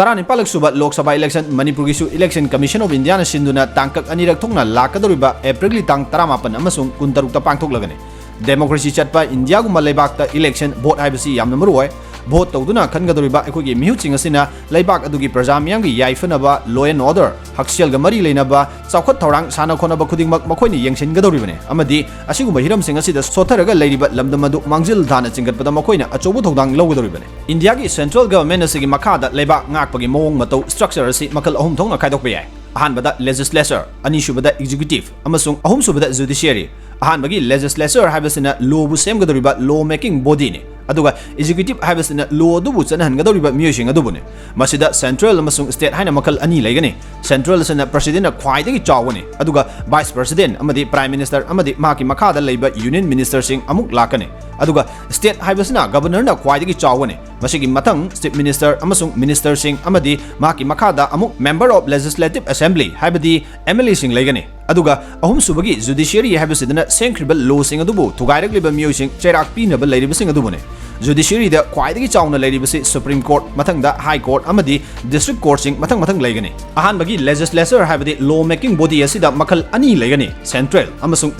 Taranipalak suba Lok Sabha election Manipur gisu election commission of India na sinduna tangkak anirak thokna lakadoriba April tang 18 amasung 16 ta pangthoklagani democracy chatpa India guma leibak ta election vote haibasi yamna maruoi vote tawduna khangadoriba ekhoi mihuching asina leibak adugi praja miyam gi yaifanaba law and order haksial ga mari leinaba chawkhat thorang sana khonaba khudingmak makhoini yengsingadoribane amadi asiguma hiramsing asida sotharaga leiriba lamdamadu mangjil dhana chingatpada makhoina achobu thodang lawgadoribane India gi central government asigi makhada leibak ngakpagi mawong matau structure asi makal ahum thongna khaidokpa yai ahanbada legislature anisubada executive amasung ahumsubada judiciary ahanbagi legislature haibasina law bu semgadoriba law making body ne aduga executive haibasina law dubu chanhangadoriba miyosing adubune masida central amasung state haina makal ani laigani central asina president na khwaidagi chawani aduga vice president amadi prime minister amadi maki makhada leiba union minister sing amuk lakane aduga state haibasina governor na khwaidagi chawani masigi mathang chief minister amasung minister sing amadi maki makhada amuk member of legislative assembly haibadi MLA sing laigani aduga ahum subagi judiciary haibasidana sengkriba law sing adubu thugairagliba miyosing cherak pinaba leiribasing adubune judiciary da khwaidagi chawna leiribasi supreme court mathangda high court amadi district court sing mathang laigani ahanbagi legislature haibadi law making body asida makal ani laigani central amasung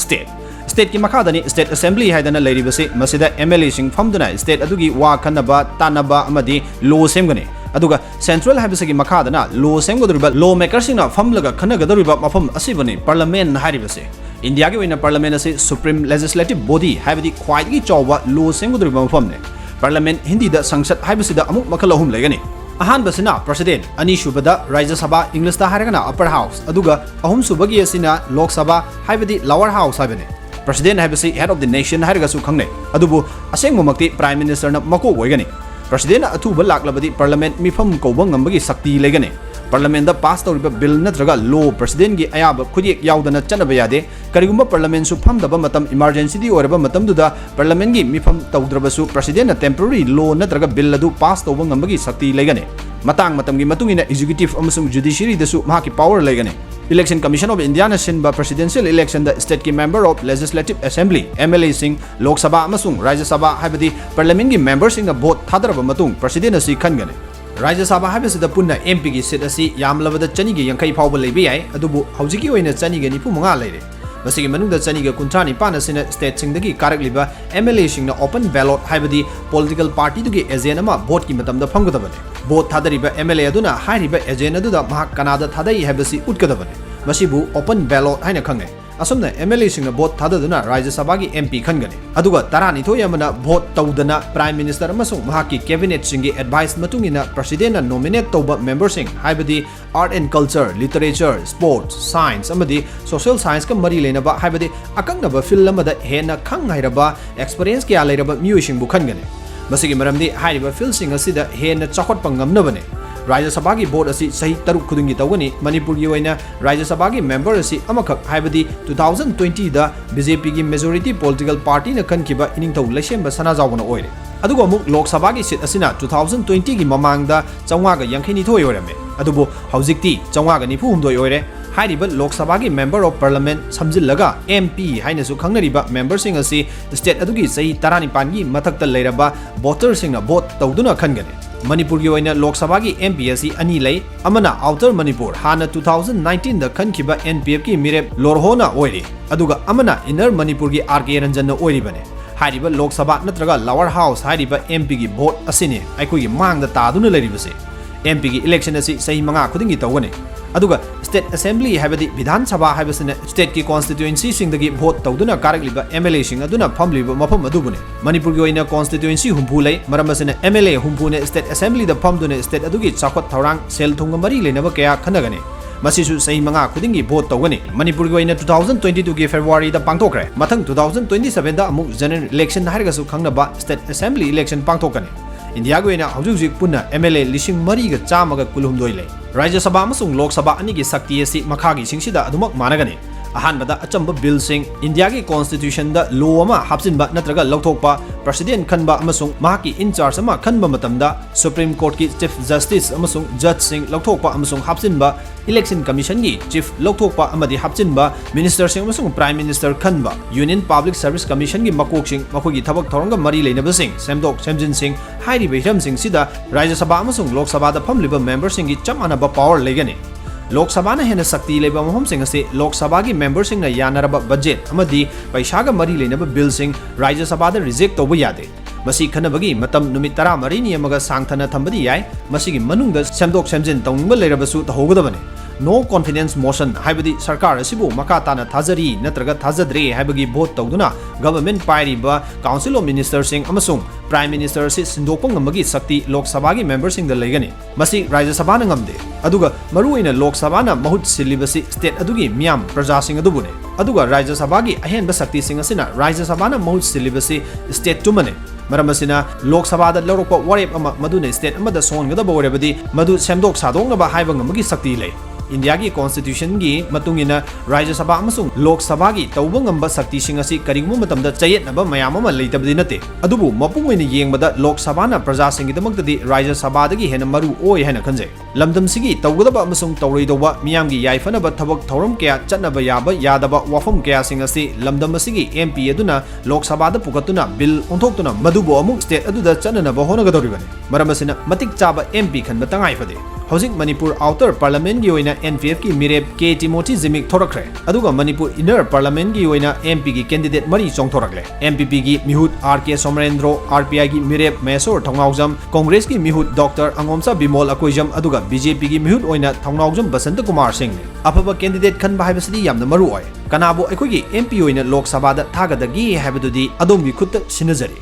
state ki makhadani state assembly haidana leiribasi masida MLA sing famduna state adugi wa khannaba tanaba amadi law semgani aduga central haibasagi makhadana law semgodoriba law makers singna famlaga khanagadoriba mafam asibani parliament hairibase India ki wina parliament ase supreme legislative body haibadi khwaidagi chawba law semgodoriba mafamne parliament hindi da sangsad haibasida amuk makal ahum laigani ahanbasina president anisubada Rajya Sabha English ta haragana upper house aduga ahum subagi asina Lok Sabha haibadi lower house haibane president haibasi head of the nation haragasu khangne adubu asengmomakti prime minister na mako oigani president athuba laklabadi parliament mifam kobang ngambagi sakti legane parliament da pass tawriba bill natraga law president gi ayaba khudiyek yaudana chanaba yade karigumba parliament su famdaba matam emergency di oraba matam duda parliament gi mifam tawdrabasu president na temporary law natraga bill adu pass tawba ngambagi sakti legane matang matam gi matungina executive amasung judiciary dasu mahaki power legane Election Commission of India na sinba presidential election da state ki member of legislative assembly MLA sing Lok Sabha amasung Rajya Sabha haibadi parliament gi member sing na vote thadaraba matung president asi khangane Rajya Sabha haibasida punna MP gi seat asi yamlabada chani gi yankai phawba leibe yai adubu haujiki oina chani gi 95 leire masigi manungda chani gi 95 asina state sing dagi karagliba MLA sing na open ballot haibadi political party dugi agent ama vote ki matamda phamgadabane vote thadariba MLA aduna hairiba agent aduda mahak kanada thadai haibasi utkadabane masibu open ballot haina khangne asomna MLA sing na vote thadaduna Rajya Sabha gi MP khangane aduga tarani thoi amana vote tawdana prime minister amasung mahaki cabinet sing gi advice matungina president na nominate tawba member sing haibadi art and culture literature sports science amadi social science ka mari lenaba haibadi akangnaba field amada hena khang hairaba experience kya leiraba miyosing bu khangane masigi maramdi hairiba field sing asida hena chakot pangamnabane Rajya Sabha gi board asi sahi taruk khudungi tawani Manipur gi oina Rajya Sabha gi member asi amakhak haibadi 2020 da BJP gi majority political party na khankiba iningthau lesemba sanajawna oire adugo amuk Lok Sabha gi seat asina 2020 gi mamang da chawga ga yankhini thoi orame adubo haujikti chawga ga 93 oire hairiba Lok Sabha gi member of parliament samjillaga MP haina su khangnariba member sing asi state adugi sahi 19 gi mathakta leiraba voter sing na vote tawduna khangane Manipur gi oina Lok Sabha gi MP asi ani lei amana outer Manipur hana 2019 da khankiba NPF ki mirep lorhona oiri aduga amana inner Manipur gi RK Ranjan na oiri bane hairiba Lok Sabha natraga lower house hairiba MP gi vote asine aikoi gi mangda taduna leiribase MP gi election asi sahi manga khudingi tawgane aduga state assembly haibadi Vidhan Sabha haibasina state ki constituency sing dagi vote tawduna karagliba MLA sing aduna famliba mafam adubune Manipur gi oina constituency humpu lei maramasina MLA humpu ne state assembly da famdune state adugi chakot thorang sel thunga mari lenaba kaya khanagane masisu sahi manga khudingi vote tawgani Manipur gi oina 2022 gi February da pangthokre mathang 2027 da amuk general election harigasu khangnaba state assembly election pangthokane India gi oina hujujik punna MLA lising mari ga chamaga kulhumdoi lei Rajya Sabha amasung Lok Sabha ani gi sakti asi makhagi singsida adumak managani अहानबदा अचंबा bill सिंह India की constitution दा law अमा हापचिनबा नत्रगा लौथोकपा president खनबा अमसुंग महाकी in charge अमा खनबा मतमदा सुप्रीम कोर्ट की चीफ जस्टिस अमसुंग जज सिंह लौथोकपा अमसुंग हापचिनबा इलेक्शन कमीशन की चीफ लौथोकपा अमदी हापचिनबा मिनिस्टर सिंह अमसुंग प्राइम मिनिस्टर खनबा यूनियन पब्लिक सर्विस कमीशन की मकोक सिंह मखोगी थबक थौरंगा मरी लेनबा सिंह सेमदोक सेमजिन सिंह हाइरिबा हिरम सिंह सिदा राज्य सभा अमसुंग लोक सभा दा फमलिबा मेंबर सिंह की चम मानबा पावर लेगने लोक सभा ने हेन शक्ति लेबा महम सिंह से लोक सभा की मेंबर सिंह ने यानरबा बजेट अमदी पैसागा मरी लेनबा बिल सिंह राज्य सभा दा रिजेक्ट तौबा यादे मसी खनबगी मतम नुमित 13 नियमगा सांगथना थंबदी याय मसीगी मनुंगदा सेमदोक सेमजिन तौनिंगबा लेरबसु तहोगदबने नो कॉन्फिडेंस मोशन हाइबदी सरकार असिबु मकाताना थाजरी नत्रगा थाजद्रे हाइबगी भोट तौदुना गवर्नमेंट पाइरिबा काउंसिल ऑफ मिनिस्टर सिंह अमसुंग प्राइम मिनिस्टर से सिंदोकपा ngambagi शक्ति लोक सभा की मेंबर सिंह दा लेगने मसी राज्य सभा ना ngamde aduga maruina lok sabha na mahut silibasi state adugi miyam praja sing adubune aduga राज्य सभा की अहेनबा शक्ति सिंह असिना राज्य सभा ना mahut silibasi state tumane मरमसिना लोक सभा दा लौरकपा वारेप अमा मदुने स्टेट अमदा सोनगदबा ओरेबदी मदु सेमदोक सादोंगबा हाइबा ngambagi शक्ति ले इंडिया की कॉन्स्टिट्यूशन की मतुंगिना राज्य सभा अमसुंग लोक सभा की तौबा ngamba शक्ति सिंह असि करिगुम मतमदा चयेतनबा मयाम अमा लेतबदि नते अदुबु मपुंग ओइना येंगबदा लोक सभा ना प्रजा सिंगिदमक्तदि राज्य सभा दगी हेन मरु ओय हेन खंजे लमदम सिगी तौगदबा अमसुंग तौरैदोबा मियामगी याइफनबा थबक थौरम कया चटनबा याबा यादबा वाफम कया सिंह असि लमदम सिगी एमपी अदुना लोक सभा दा पुकतुना बिल ओंथोक्तुना मदुबो अमुक स्टेट अदुदा चटनबा होनगदौरिबने मरमसिना मतिक चाबा एमपी खनबा तंगाइ फदे हौजिक मणिपुर आउटर पार्लियामेंट की ओइना एनपीएफ की मिरेप के टिमोथी जिमिक थोरखरे अदुगा मणिपुर इनर पार्लियामेंट की ओइना एमपी की कैंडिडेट मरी चोंथोरखले एमपीपी की मिहुत आरके सोमरेंद्रो आरपीआई की मिरेप मेसोर थौनाउजम कांग्रेस की मिहुत डॉक्टर अंगोमसा बिमोल अकोइजम अदुगा बीजेपी की मिहुत ओइना थौनाउजम बसंत कुमार सिंह ने अफबा कैंडिडेट खनबा हाइबसिदी यामना मरु ओय कनाबो अखोगी एमपी ओइना लोक सभा दा थागदगी हाइबदुदी अदोमगी खुद सिनजरी।